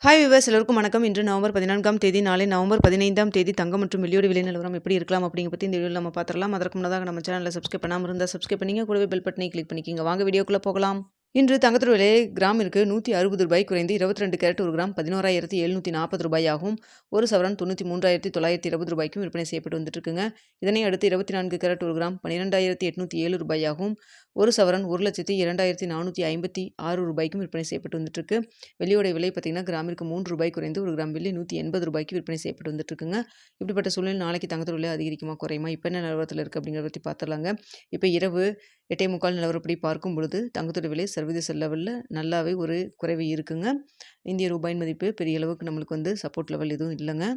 Hi viewers எல்லோருக்கும் வணக்கம். இன்று நவம்பர் 14ஆம் தேதி, நாளை நவம்பர் 15ஆம் தேதி தங்கம் மற்றும் வெள்ளியோட விலை நிலவரம் எப்படி இருக்கலாம் அப்படிங்க பற்றி இந்த வீடியோவில் நம்ம பார்த்துடலாம். அதற்கு முன்னதாக நம்ம சேனலை சப்ஸ்கிரைப் பண்ணாமல் இருந்தால் சப்ஸ்கிரைப் பண்ணிங்க, கூடவே பெல் பட்டனை கிளிக் பண்ணிக்கிங்க. வாங்க வீடியோக்குள்ளே போகலாம். இன்று தங்கத்தோட விலை கிராமிற்கு ரூ. 160 குறைந்து 22 கேரட் ஒரு கிராம் 11,740 ஆகும். ஒரு சவரன் 93,920 விற்பனை செய்யப்பட்டு வந்துட்டு இருக்குங்க. இதனை அடுத்து 24 கேரட் ஒரு கிராம் 12,807 ஆகும். ஒரு சவரன் 1,02,456 விற்பனை செய்யப்பட்டு வந்துட்டு இருக்கு. வெள்ளியோட விலை பார்த்தீங்கன்னா கிராமிற்கு ரூ. 3 குறைந்து ஒரு கிராம் வெள்ளி ரூ. 180 விற்பனை செய்யப்பட்டு வந்துட்டு இருக்குங்க. இப்படிப்பட்ட சூழ்நிலை நாளைக்கு தங்கத்தோட விலை அதிகரிக்குமா குறையுமா, இப்போ என்ன நிலவரத்தில் இருக்குது அப்படிங்கிறத பற்றி பார்த்துடலாங்க. இப்போ இரவு 8:45 நிலவரப்படி பார்க்கும் பொழுது தங்கத்தோட விலை சர்வதேச லெவலில் நல்லாவே ஒரு குறைவு இருக்குங்க. இந்திய ரூபாயின் மதிப்பு பெரிய அளவுக்கு நம்மளுக்கு சப்போர்ட் லெவல் எதுவும் இல்லைங்க.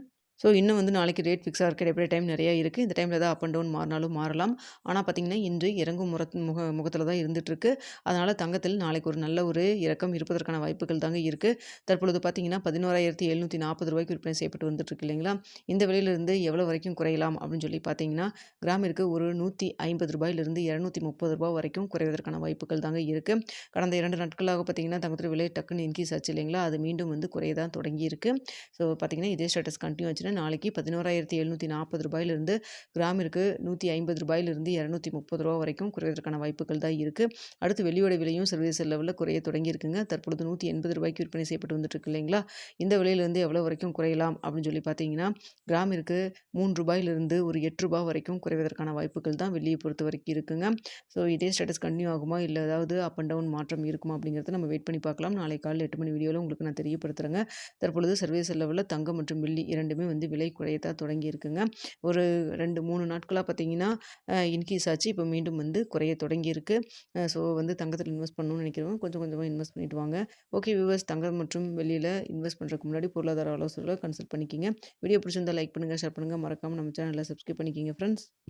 ஸோ இன்னும் நாளைக்கு ரேட் ஃபிக்ஸாக இருக்க கிடைக்கிற டைம் நிறையா இருக்குது. இந்த டைமில் தான் அப் அண்ட் டவுன் மாறினாலும் மாறலாம். ஆனால் பார்த்திங்கன்னா இன்று இறங்கும் முகத்தில் தான் இருந்துகிட்ருக்கு. அதனால் தங்கத்தில் நாளைக்கு ஒரு நல்ல ஒரு இறக்கம் இருப்பதற்கான வாய்ப்புகள் தாங்க இருக்குது. தற்பொழுது பார்த்திங்கன்னா 11,740 விற்பனை செய்யப்பட்டு வந்துட்டுருக்கு இல்லைங்களா. இந்த விலையிலிருந்து எவ்வளோ வரைக்கும் குறையலாம் அப்படின்னு சொல்லி பார்த்தீங்கன்னா கிராமிற்கு ஒரு ரூ. 150 230 வரைக்கும் குறைவதற்கான வாய்ப்புகள் தாங்க இருக்குது. கடந்த 2 நாட்களாக பார்த்திங்கன்னா தங்கத்தோட விலை டக்குன்னு இன்க்ரீஸ் ஆச்சு இல்லைங்களா. அது மீண்டும் குறைய தான் தொடங்கியிருக்கு. ஸோ பார்த்திங்கன்னா இதே ஸ்டேட்டஸ் கண்டினியூ ஆச்சுன்னா நாளைக்கு 11,740 கிராமிற்கு ரூ. 150 230 வரைக்கும் குறைவதற்கான வாய்ப்புகள் தான் இருக்குது. அடுத்து வெள்ளியோட விலையும் சர்வதேச லெவலில் குறைய தொடங்கியிருக்குங்க. தற்பொழுது ரூ. 180 விற்பனை செய்யப்பட்டு வந்துட்டு இருக்கு இல்லைங்களா. இந்த விலையிலிருந்து எவ்வளோ வரைக்கும் குறையலாம் அப்படின்னு சொல்லி பார்த்தீங்கன்னா கிராமிற்கு ரூ. 3 ஒரு ரூ. 8 வரைக்கும் குறைவதற்கான வாய்ப்புகள் தான் வெள்ளியை பொறுத்த வரைக்கும் இருக்குங்க. ஸோ இதே ஸ்டேட்டஸ் கண்டினியூ ஆகுமா, இல்லை ஏதாவது அப் அண்ட் டவுன் மாற்றம் இருக்குமா அப்படிங்கிறத நம்ம வெயிட் பண்ணி பார்க்கலாம். நாளை காலையில் 8 மணி வீடியோவில் உங்களுக்கு நான் தெரியப்படுத்துகிறேங்க. தற்பொழுது சர்வதேச லெவலில் தங்கம் மற்றும் வெள்ளி இரண்டுமே விலை குறையத்தான் தொடங்கி இருக்குங்க. ஒரு 2-3 நாட்களாக பார்த்தீங்கன்னா இன்க்ரீஸ் ஆச்சு. இப்போ மீண்டும் குறைய தொடங்கியிருக்கு. ஸோ தங்கத்தில் இன்வெஸ்ட் பண்ணணும்னு நினைக்கிறவங்க கொஞ்சம் கொஞ்சமாக இன்வெஸ்ட் பண்ணிட்டு வாங்க. ஓகே வியூவர்ஸ், தங்கம் மற்றும் வெள்ளியில் இன்வெஸ்ட் பண்ணுறதுக்கு முன்னாடி பொருளாதார ஆலோசகர்களை கன்சல்ட் பண்ணிக்கிங்க. வீடியோ பிடிச்சிருந்தால் லைக் பண்ணுங்கள், ஷேர் பண்ணுங்கள், மறக்காமல் நம்ம சேனலை சப்ஸ்கிரைப் பண்ணிக்கிங்க ஃப்ரெண்ட்ஸ்.